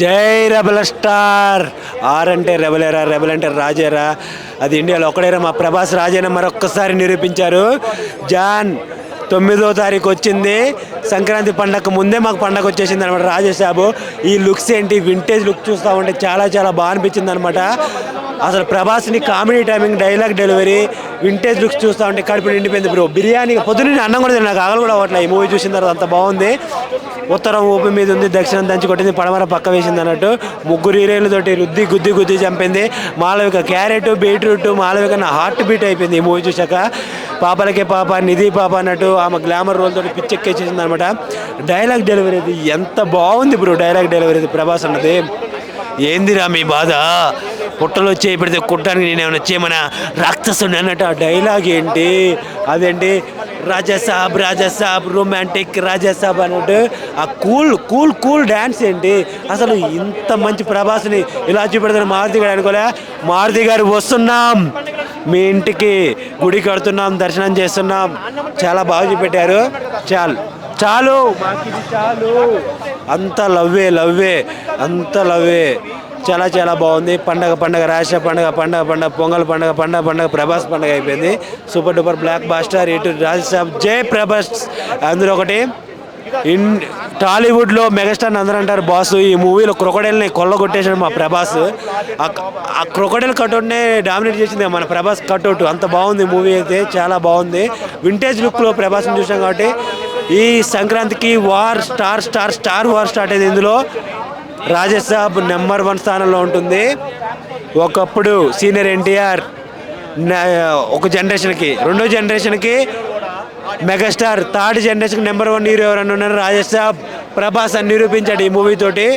జై rebel star. Are అంటే రెబలేరా, rebel అంటే రాజేరా. అది ఇండియాలో ఒకడేరా మా ప్రభాస్ రాజేనా మరొక్కసారి నిరూపించారు. జాన్ 9వ తారీఖు వచ్చింది, సంక్రాంతి పండగ ముందే మాకు పండగ వచ్చేసింది అనమాట. రాజేసాబు ఈ లుక్స్ ఏంటి, వింటేజ్ లుక్ చూస్తూ ఉంటే చాలా చాలా బాగా అనిపించింది అనమాట. అసలు ప్రభాస్ని comedy timing, dialogue delivery, vintage looks చూస్తూ ఉంటే కడుపు నిండిపోయింది బ్రో. బిర్యానీ పొద్దున్న అన్నం కూడా నాకు ఆగలు కూడా అవ్వట్లే ఈ మూవీ చూసిన తర్వాత, అంత బాగుంది. ఉత్తరం ఊపి మీద ఉంది, దక్షిణం దంచి కొట్టింది, పడమర పక్క వేసింది అన్నట్టు. ముగ్గురు హీరోయిన్లతోటి రుద్ది గుద్ది గుద్ది చంపింది. మాలవిక క్యారెట్ బీట్రూట్, మాలవిక నా హార్ట్ బీట్ అయిపోయింది ఈ మూవీ చూశాక. పాపలకే పాప, నిధి పాప అన్నట్టు ఆమె గ్లామర్ రోల్ తోటి పిచ్చెక్కేసేసింది అనమాట. డైలాగ్ డెలివరీ ఎంత బాగుంది బ్రో. డైలాగ్ డెలివరీ ప్రభాస్ అన్నది. ఏందిరా మీ బాధ, పుట్టలు వచ్చి పెడితే కుట్టానికి నేనేమైనా వచ్చేమన్నా రాక్షసుని అన్నట్టు ఆ డైలాగ్ ఏంటి, అదేంటి రాజాసాబ్ రాజాసాబ్ రొమాంటిక్ రాజాసాబ్ అన్నట్టు ఆ కూల్ కూల్ కూల్ డ్యాన్స్ ఏంటి. అసలు ఇంత మంచి ప్రభాస్ని ఇలా చూపెడతారు మారుతి గారు అనుకోలే. మారుతి గారు వస్తున్నాం మీ ఇంటికి, గుడి కడుతున్నాం, దర్శనం చేస్తున్నాం, చాలా బాగా చూపెట్టారు. చాలు చాలు మాకు ఇది చాలు. అంత లవ్వే లవ్వే, అంత లవ్వే. చాలా చాలా బాగుంది. పండగ పండగ, రాష్ట్ర పండగ పండగ పండగ, పొంగల్ పండగ పండగ పండగ, ప్రభాస్ పండగ అయిపోయింది. Super duper blockbuster. ఇటు రాజసాబ్ జై ప్రభాస్. అందులో ఒకటి టాలీవుడ్లో మెగాస్టార్ అందరూ అంటారు బాస్, ఈ మూవీలో క్రొకడైల్ని కొల్లగొట్టేసాడు మా ప్రభాస్. ఆ క్రొకడైల్ కట్అవుట్నే డామినేట్ చేసింది మన ప్రభాస్ కట్అవుట్. అంత బాగుంది మూవీ అయితే, చాలా బాగుంది. వింటేజ్ లుక్లో ప్రభాస్ని చూసాం కాబట్టి ఈ సంక్రాంతికి war star star star war start అయింది. ఇందులో రాజసాబ్ నెంబర్ 1 స్థానంలో ఉంటుంది. ఒకప్పుడు సీనియర్ ఎన్టీఆర్ ఒక జనరేషన్కి, రెండో జనరేషన్కి మెగాస్టార్, థర్డ్ జనరేషన్కి నెంబర్ 1 హీరో ఎవరన్నా ఉన్నారు రాజసాబ్. ప్రభాస్ అని నిరూపించాడు ఈ మూవీ తోటి.